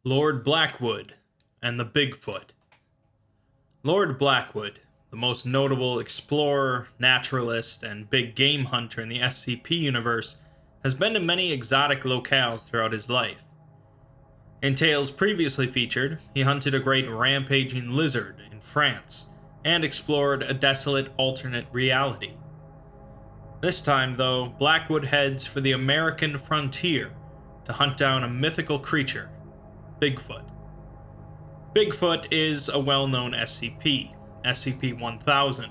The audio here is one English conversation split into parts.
Lord Blackwood and the Bigfoot. Lord Blackwood, the most notable explorer, naturalist, and big game hunter in the SCP universe, has been to many exotic locales throughout his life. In tales previously featured, he hunted a great rampaging lizard in France and explored a desolate alternate reality. This time, though, Blackwood heads for the American frontier to hunt down a mythical creature, Bigfoot. Bigfoot is a well-known SCP, SCP-1000,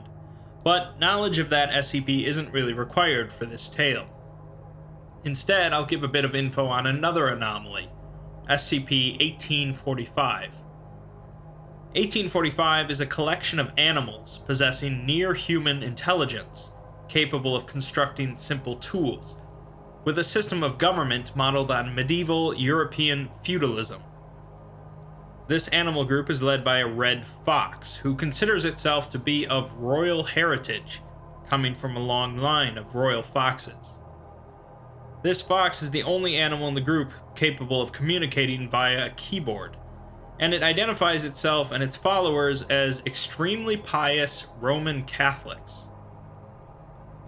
but knowledge of that SCP isn't really required for this tale. Instead, I'll give a bit of info on another anomaly, SCP-1845. 1845 is a collection of animals possessing near-human intelligence, capable of constructing simple tools, with a system of government modeled on medieval European feudalism. This animal group is led by a red fox, who considers itself to be of royal heritage, coming from a long line of royal foxes. This fox is the only animal in the group capable of communicating via a keyboard, and it identifies itself and its followers as extremely pious Roman Catholics.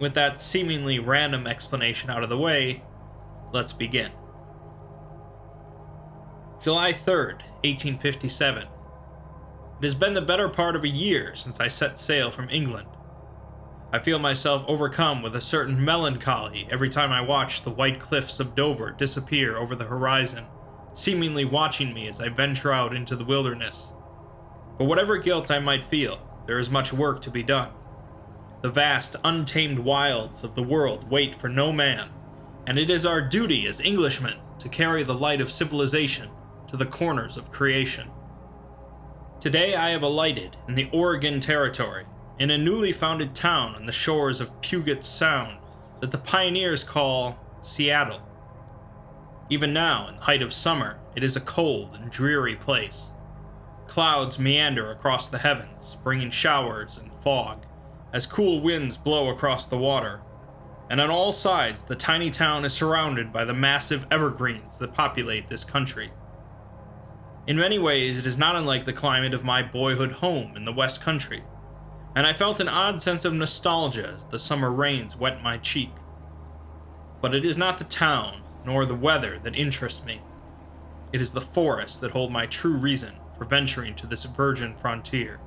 With that seemingly random explanation out of the way, let's begin. July 3rd, 1857. It has been the better part of a year since I set sail from England. I feel myself overcome with a certain melancholy every time I watch the white cliffs of Dover disappear over the horizon, seemingly watching me as I venture out into the wilderness. But whatever guilt I might feel, there is much work to be done. The vast, untamed wilds of the world wait for no man, and it is our duty as Englishmen to carry the light of civilization to the corners of creation. Today I have alighted in the Oregon Territory, in a newly founded town on the shores of Puget Sound that the pioneers call Seattle. Even now, in the height of summer, it is a cold and dreary place. Clouds meander across the heavens, bringing showers and fog, as cool winds blow across the water, and on all sides the tiny town is surrounded by the massive evergreens that populate this country. In many ways, it is not unlike the climate of my boyhood home in the West Country, and I felt an odd sense of nostalgia as the summer rains wet my cheek. But it is not the town, nor the weather that interest me. It is the forests that hold my true reason for venturing to this virgin frontier.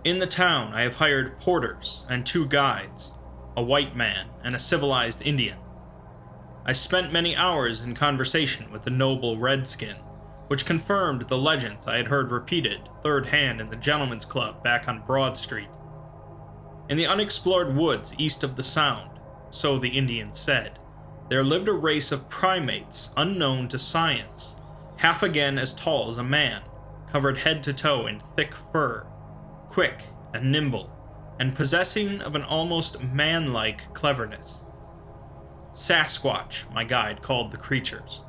In the town, I have hired porters and 2 guides, a white man and a civilized Indian. I spent many hours in conversation with the noble redskin, which confirmed the legends I had heard repeated third hand in the Gentlemen's Club back on Broad Street. In the unexplored woods east of the Sound, so the Indians said, there lived a race of primates unknown to science, half again as tall as a man, covered head to toe in thick fur, quick and nimble, and possessing of an almost man-like cleverness. Sasquatch, my guide called the creatures,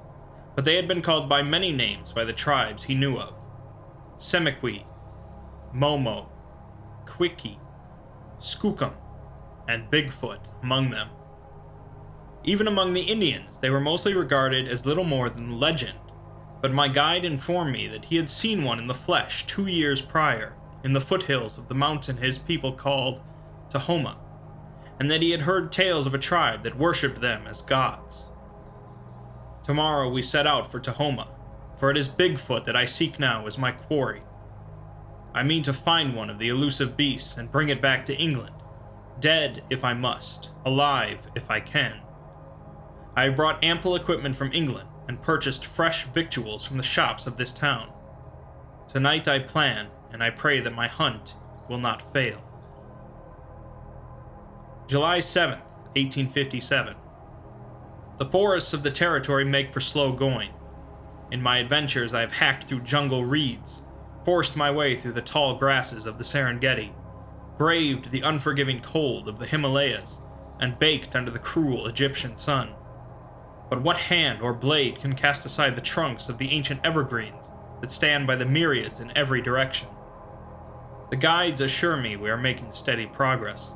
but they had been called by many names by the tribes he knew of. Semiqui, Momo, Quickie, Skookum, and Bigfoot among them. Even among the Indians, they were mostly regarded as little more than legend, but my guide informed me that he had seen one in the flesh 2 years prior, in the foothills of the mountain his people called Tahoma, and that he had heard tales of a tribe that worshipped them as gods. Tomorrow we set out for Tahoma, for it is Bigfoot that I seek now as my quarry. I mean to find one of the elusive beasts and bring it back to England, dead if I must, alive if I can. I have brought ample equipment from England and purchased fresh victuals from the shops of this town. Tonight I plan, and I pray that my hunt will not fail. July 7th, 1857. The forests of the territory make for slow going. In my adventures, I have hacked through jungle reeds, forced my way through the tall grasses of the Serengeti, braved the unforgiving cold of the Himalayas, and baked under the cruel Egyptian sun. But what hand or blade can cast aside the trunks of the ancient evergreens that stand by the myriads in every direction? The guides assure me we are making steady progress,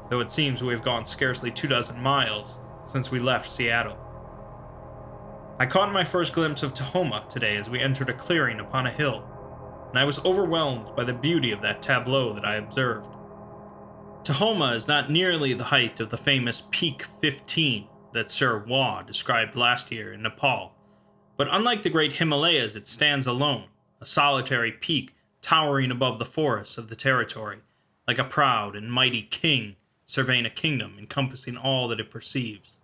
though it seems we have gone scarcely 24 miles since we left Seattle. I caught my first glimpse of Tahoma today as we entered a clearing upon a hill, and I was overwhelmed by the beauty of that tableau that I observed. Tahoma is not nearly the height of the famous Peak 15 that Sir Waugh described last year in Nepal, but unlike the great Himalayas, it stands alone, a solitary peak towering above the forests of the territory, like a proud and mighty king surveying a kingdom encompassing all that it perceives.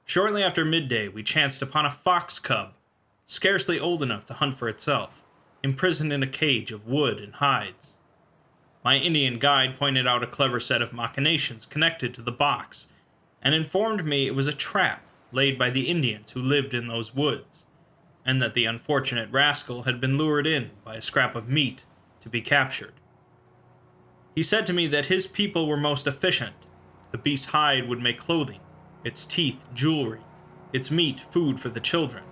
Shortly after midday, we chanced upon a fox cub, scarcely old enough to hunt for itself, imprisoned in a cage of wood and hides. My Indian guide pointed out a clever set of machinations connected to the box, and informed me it was a trap laid by the Indians who lived in those woods, and that the unfortunate rascal had been lured in by a scrap of meat to be captured. He said to me that his people were most efficient. The beast's hide would make clothing, its teeth jewelry, its meat food for the children,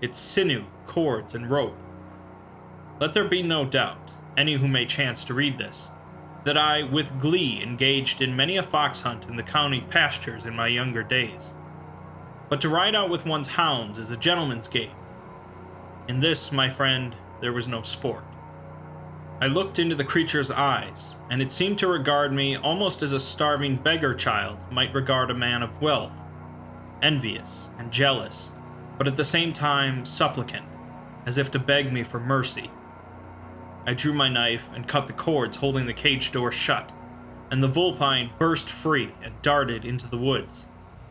its sinew cords and rope. Let there be no doubt, any who may chance to read this, that I with glee engaged in many a fox hunt in the county pastures in my younger days. But to ride out with one's hounds is a gentleman's game. In this, my friend, there was no sport. I looked into the creature's eyes, and it seemed to regard me almost as a starving beggar child might regard a man of wealth, envious and jealous, but at the same time supplicant, as if to beg me for mercy. I drew my knife and cut the cords holding the cage door shut, and the vulpine burst free and darted into the woods,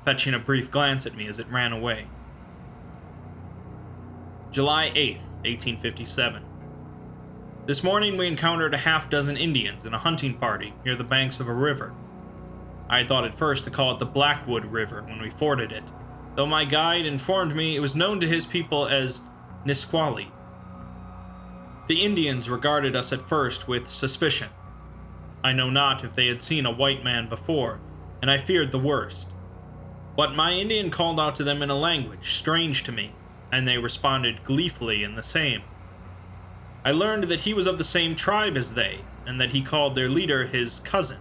fetching a brief glance at me as it ran away. July 8th, 1857. This morning we encountered a half-dozen Indians in a hunting party near the banks of a river. I had thought at first to call it the Blackwood River when we forded it, though my guide informed me it was known to his people as Nisqually. The Indians regarded us at first with suspicion. I know not if they had seen a white man before, and I feared the worst. But my Indian called out to them in a language strange to me, and they responded gleefully in the same. I learned that he was of the same tribe as they, and that he called their leader his cousin,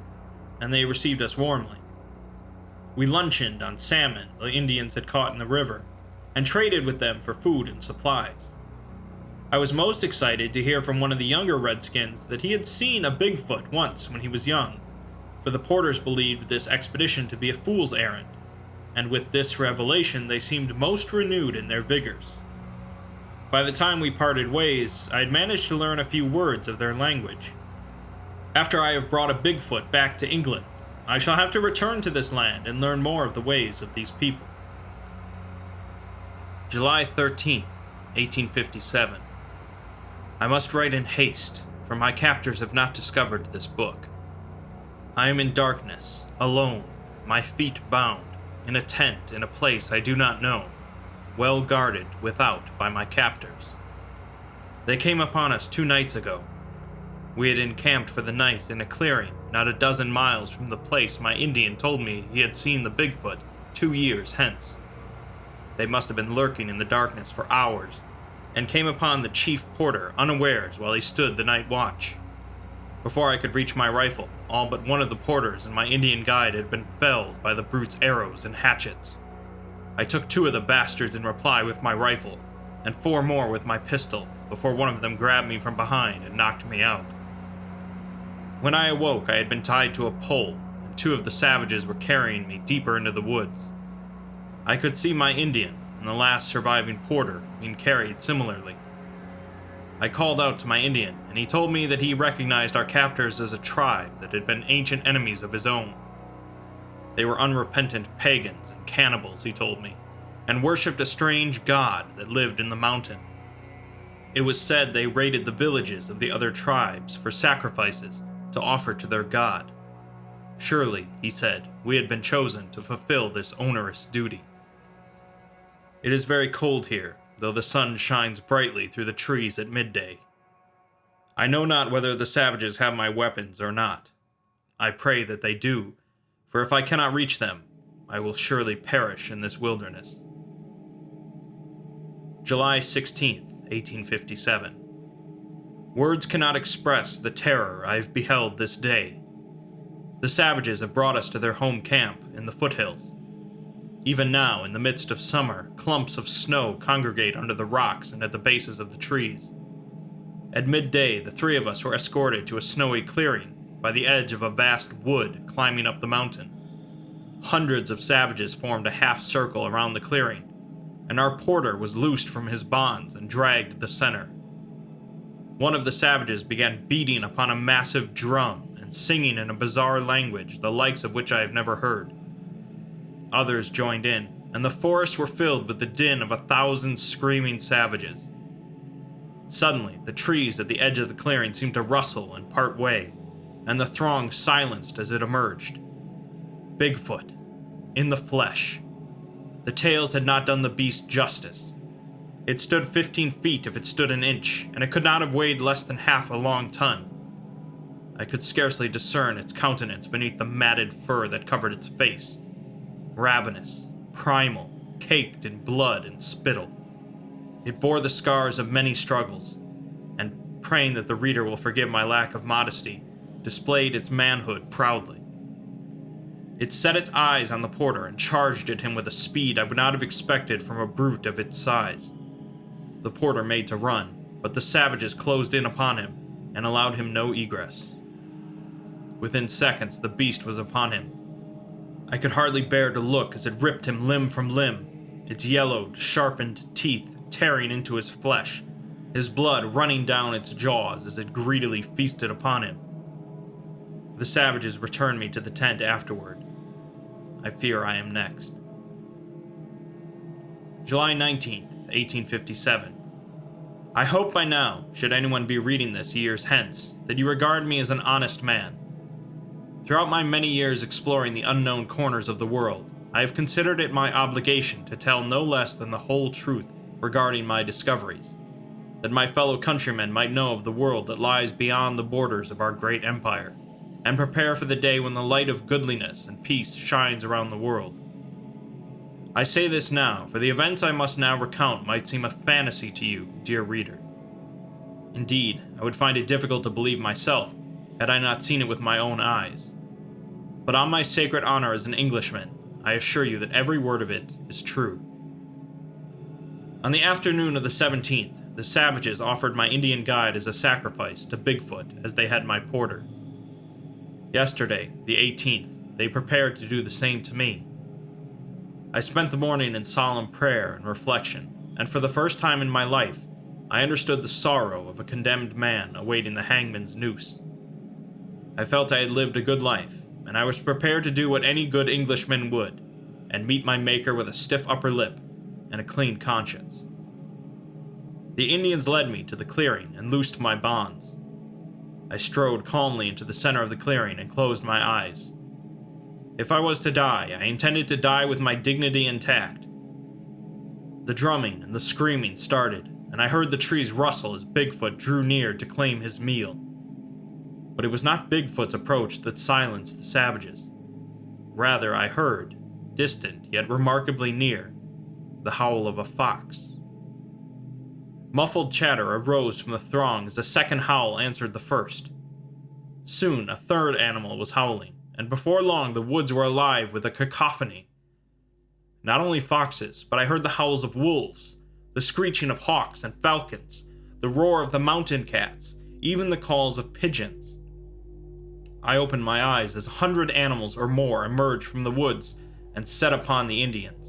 and they received us warmly. We lunched on salmon the Indians had caught in the river, and traded with them for food and supplies. I was most excited to hear from one of the younger Redskins that he had seen a Bigfoot once when he was young, for the porters believed this expedition to be a fool's errand, and with this revelation they seemed most renewed in their vigors. By the time we parted ways, I had managed to learn a few words of their language. After I have brought a Bigfoot back to England, I shall have to return to this land and learn more of the ways of these people. July 13th, 1857. I must write in haste, for my captors have not discovered this book. I am in darkness, alone, my feet bound, in a tent in a place I do not know, well guarded without by my captors. They came upon us 2 nights ago. We had encamped for the night in a clearing not a dozen miles from the place my Indian told me he had seen the Bigfoot 2 years hence. They must have been lurking in the darkness for hours, and came upon the chief porter unawares while he stood the night watch. Before I could reach my rifle, all but one of the porters and my Indian guide had been felled by the brute's arrows and hatchets. I took 2 of the bastards in reply with my rifle, and 4 more with my pistol, before one of them grabbed me from behind and knocked me out. When I awoke, I had been tied to a pole, and 2 of the savages were carrying me deeper into the woods. I could see my Indian and the last surviving porter being carried similarly. I called out to my Indian, and he told me that he recognized our captors as a tribe that had been ancient enemies of his own. They were unrepentant pagans and cannibals, he told me, and worshipped a strange god that lived in the mountain. It was said they raided the villages of the other tribes for sacrifices to offer to their god. Surely, he said, we had been chosen to fulfill this onerous duty. It is very cold here, though the sun shines brightly through the trees at midday. I know not whether the savages have my weapons or not. I pray that they do, for if I cannot reach them, I will surely perish in this wilderness. July 16th, 1857. Words cannot express the terror I have beheld this day. The savages have brought us to their home camp in the foothills. Even now, in the midst of summer, clumps of snow congregate under the rocks and at the bases of the trees. At midday, the three of us were escorted to a snowy clearing by the edge of a vast wood climbing up the mountain. Hundreds of savages formed a half circle around the clearing, and our porter was loosed from his bonds and dragged to the center. One of the savages began beating upon a massive drum and singing in a bizarre language, the likes of which I have never heard. Others joined in, and the forests were filled with the din of 1,000 screaming savages. Suddenly, the trees at the edge of the clearing seemed to rustle and part way, and the throng silenced as it emerged. Bigfoot, in the flesh. The tales had not done the beast justice. It stood 15 feet if it stood an inch, and it could not have weighed less than half a long ton. I could scarcely discern its countenance beneath the matted fur that covered its face. Ravenous, primal, caked in blood and spittle. It bore the scars of many struggles, and, praying that the reader will forgive my lack of modesty, displayed its manhood proudly. It set its eyes on the porter and charged at him with a speed I would not have expected from a brute of its size. The porter made to run, but the savages closed in upon him and allowed him no egress. Within seconds, the beast was upon him. I could hardly bear to look as it ripped him limb from limb, its yellowed, sharpened teeth tearing into his flesh, his blood running down its jaws as it greedily feasted upon him. The savages returned me to the tent afterward. I fear I am next. July 19th, 1857. I hope by now, should anyone be reading this years hence, that you regard me as an honest man. Throughout my many years exploring the unknown corners of the world, I have considered it my obligation to tell no less than the whole truth regarding my discoveries, that my fellow countrymen might know of the world that lies beyond the borders of our great empire, and prepare for the day when the light of goodliness and peace shines around the world. I say this now, for the events I must now recount might seem a fantasy to you, dear reader. Indeed, I would find it difficult to believe myself, had I not seen it with my own eyes. But on my sacred honor as an Englishman, I assure you that every word of it is true. On the afternoon of the 17th, the savages offered my Indian guide as a sacrifice to Bigfoot as they had my porter. Yesterday, the 18th, they prepared to do the same to me. I spent the morning in solemn prayer and reflection, and for the first time in my life, I understood the sorrow of a condemned man awaiting the hangman's noose. I felt I had lived a good life, and I was prepared to do what any good Englishman would, and meet my Maker with a stiff upper lip and a clean conscience. The Indians led me to the clearing and loosed my bonds. I strode calmly into the center of the clearing and closed my eyes. If I was to die, I intended to die with my dignity intact. The drumming and the screaming started, and I heard the trees rustle as Bigfoot drew near to claim his meal. But it was not Bigfoot's approach that silenced the savages. Rather, I heard, distant yet remarkably near, the howl of a fox. Muffled chatter arose from the throng as a second howl answered the first. Soon, a third animal was howling, and before long the woods were alive with a cacophony. Not only foxes, but I heard the howls of wolves, the screeching of hawks and falcons, the roar of the mountain cats, even the calls of pigeons. I opened my eyes as 100 animals or more emerged from the woods and set upon the Indians.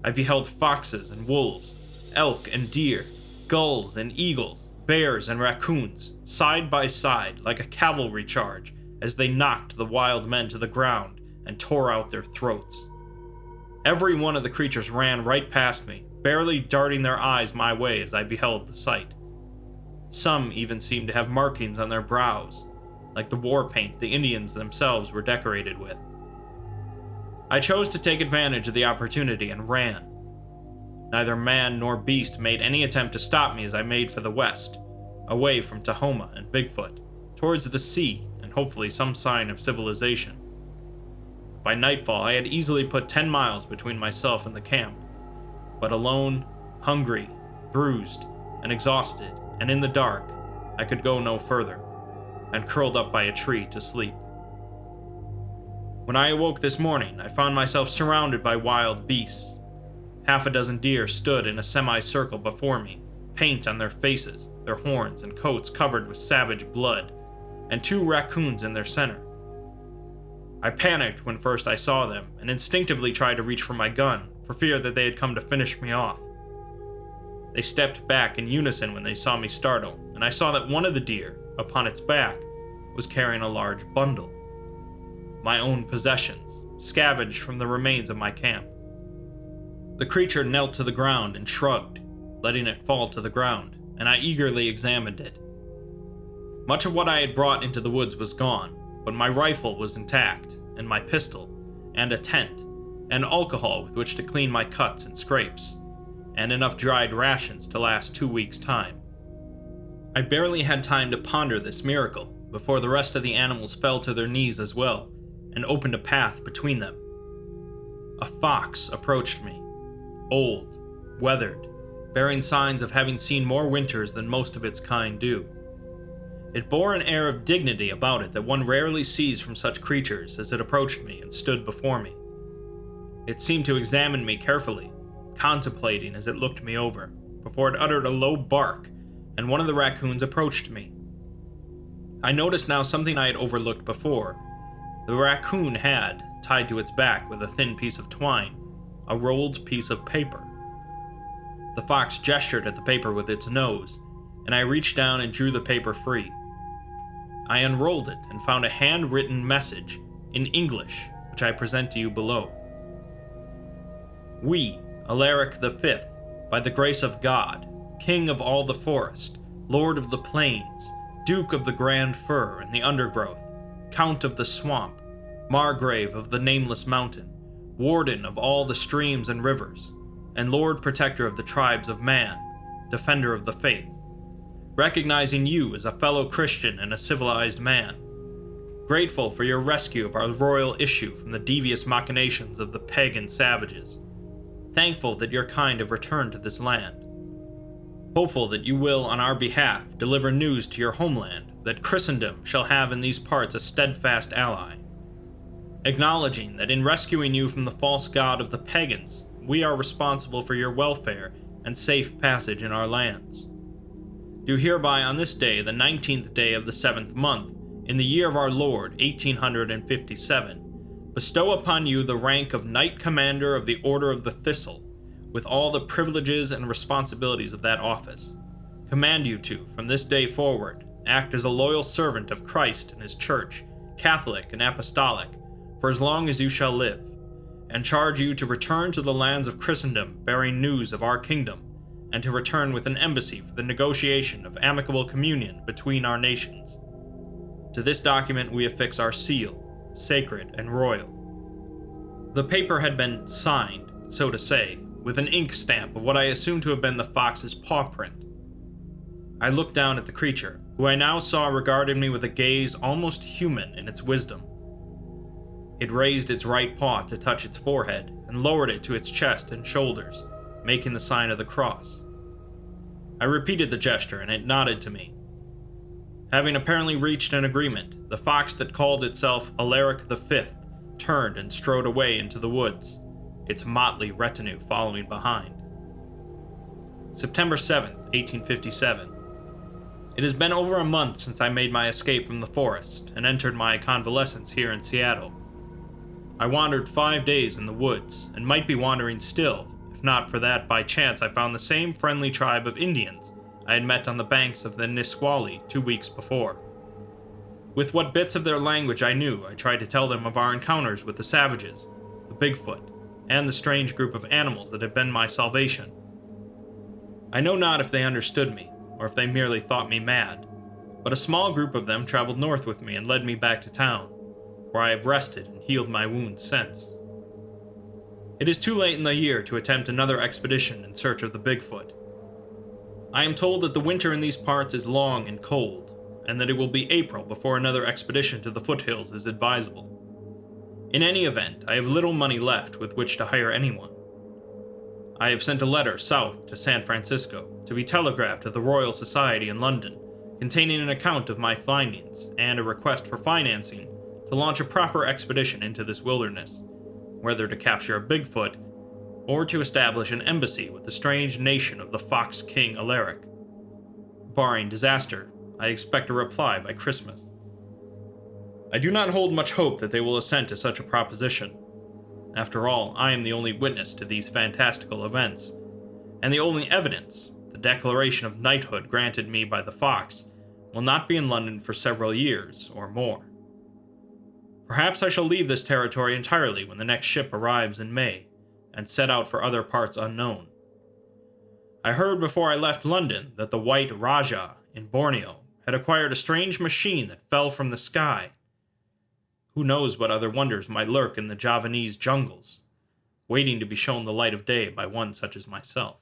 I beheld foxes and wolves, elk and deer, gulls and eagles, bears and raccoons, side by side like a cavalry charge as they knocked the wild men to the ground and tore out their throats. Every one of the creatures ran right past me, barely darting their eyes my way as I beheld the sight. Some even seemed to have markings on their brows, like the war paint the Indians themselves were decorated with. I chose to take advantage of the opportunity and ran. Neither man nor beast made any attempt to stop me as I made for the west, away from Tahoma and Bigfoot, towards the sea and hopefully some sign of civilization. By nightfall, I had easily put 10 miles between myself and the camp, but alone, hungry, bruised, and exhausted, and in the dark, I could go no further, and curled up by a tree to sleep. When I awoke this morning, I found myself surrounded by wild beasts. Half a dozen deer stood in a semicircle before me, paint on their faces, their horns and coats covered with savage blood, and 2 raccoons in their center. I panicked when first I saw them, and instinctively tried to reach for my gun, for fear that they had come to finish me off. They stepped back in unison when they saw me startle, and I saw that one of the deer, upon its back, was carrying a large bundle. My own possessions, scavenged from the remains of my camp. The creature knelt to the ground and shrugged, letting it fall to the ground, and I eagerly examined it. Much of what I had brought into the woods was gone, but my rifle was intact, and my pistol, and a tent, and alcohol with which to clean my cuts and scrapes, and enough dried rations to last 2 weeks' time. I barely had time to ponder this miracle before the rest of the animals fell to their knees as well, and opened a path between them. A fox approached me, old, weathered, bearing signs of having seen more winters than most of its kind do. It bore an air of dignity about it that one rarely sees from such creatures as it approached me and stood before me. It seemed to examine me carefully, contemplating as it looked me over, before it uttered a low bark, and one of the raccoons approached me. I noticed now something I had overlooked before. The raccoon had, tied to its back with a thin piece of twine, a rolled piece of paper. The fox gestured at the paper with its nose, and I reached down and drew the paper free. I unrolled it and found a handwritten message in English, which I present to you below. We, Alaric V, by the grace of God, King of all the forest, Lord of the plains, Duke of the grand fir and the undergrowth, Count of the swamp, Margrave of the nameless mountain, Warden of all the streams and rivers, and Lord Protector of the tribes of man, Defender of the faith, recognizing you as a fellow Christian and a civilized man, grateful for your rescue of our royal issue from the devious machinations of the pagan savages, thankful that your kind have returned to this land, hopeful that you will, on our behalf, deliver news to your homeland that Christendom shall have in these parts a steadfast ally, acknowledging that in rescuing you from the false god of the pagans, we are responsible for your welfare and safe passage in our lands. Do hereby on this day, the 19th day of the 7th month, in the year of our Lord, 1857, bestow upon you the rank of Knight Commander of the Order of the Thistle, with all the privileges and responsibilities of that office. Command you to, from this day forward, act as a loyal servant of Christ and his Church, Catholic and Apostolic, for as long as you shall live, and charge you to return to the lands of Christendom bearing news of our kingdom, and to return with an embassy for the negotiation of amicable communion between our nations. To this document we affix our seal, sacred and royal. The paper had been signed, so to say, with an ink stamp of what I assumed to have been the fox's paw print. I looked down at the creature, who I now saw regarded me with a gaze almost human in its wisdom. It raised its right paw to touch its forehead and lowered it to its chest and shoulders, making the sign of the cross. I repeated the gesture and it nodded to me. Having apparently reached an agreement, the fox that called itself Alaric V turned and strode away into the woods, its motley retinue following behind. September 7th, 1857. It has been over a month since I made my escape from the forest and entered my convalescence here in Seattle. I wandered 5 days in the woods, and might be wandering still, if not for that by chance I found the same friendly tribe of Indians I had met on the banks of the Nisqually 2 weeks before. With what bits of their language I knew, I tried to tell them of our encounters with the savages, the Bigfoot, and the strange group of animals that had been my salvation. I know not if they understood me, or if they merely thought me mad, but a small group of them traveled north with me and led me back to town, where I have rested and healed my wounds since. It is too late in the year to attempt another expedition in search of the Bigfoot. I am told that the winter in these parts is long and cold, and that it will be April before another expedition to the foothills is advisable. In any event, I have little money left with which to hire anyone. I have sent a letter south to San Francisco to be telegraphed to the Royal Society in London, containing an account of my findings and a request for financing to launch a proper expedition into this wilderness, whether to capture a Bigfoot or to establish an embassy with the strange nation of the Fox King Alaric. Barring disaster, I expect a reply by Christmas. I do not hold much hope that they will assent to such a proposition. After all, I am the only witness to these fantastical events, and the only evidence, the declaration of knighthood granted me by the Fox, will not be in London for several years or more. Perhaps I shall leave this territory entirely when the next ship arrives in May, and set out for other parts unknown. I heard before I left London that the White Rajah in Borneo had acquired a strange machine that fell from the sky. Who knows what other wonders might lurk in the Javanese jungles, waiting to be shown the light of day by one such as myself.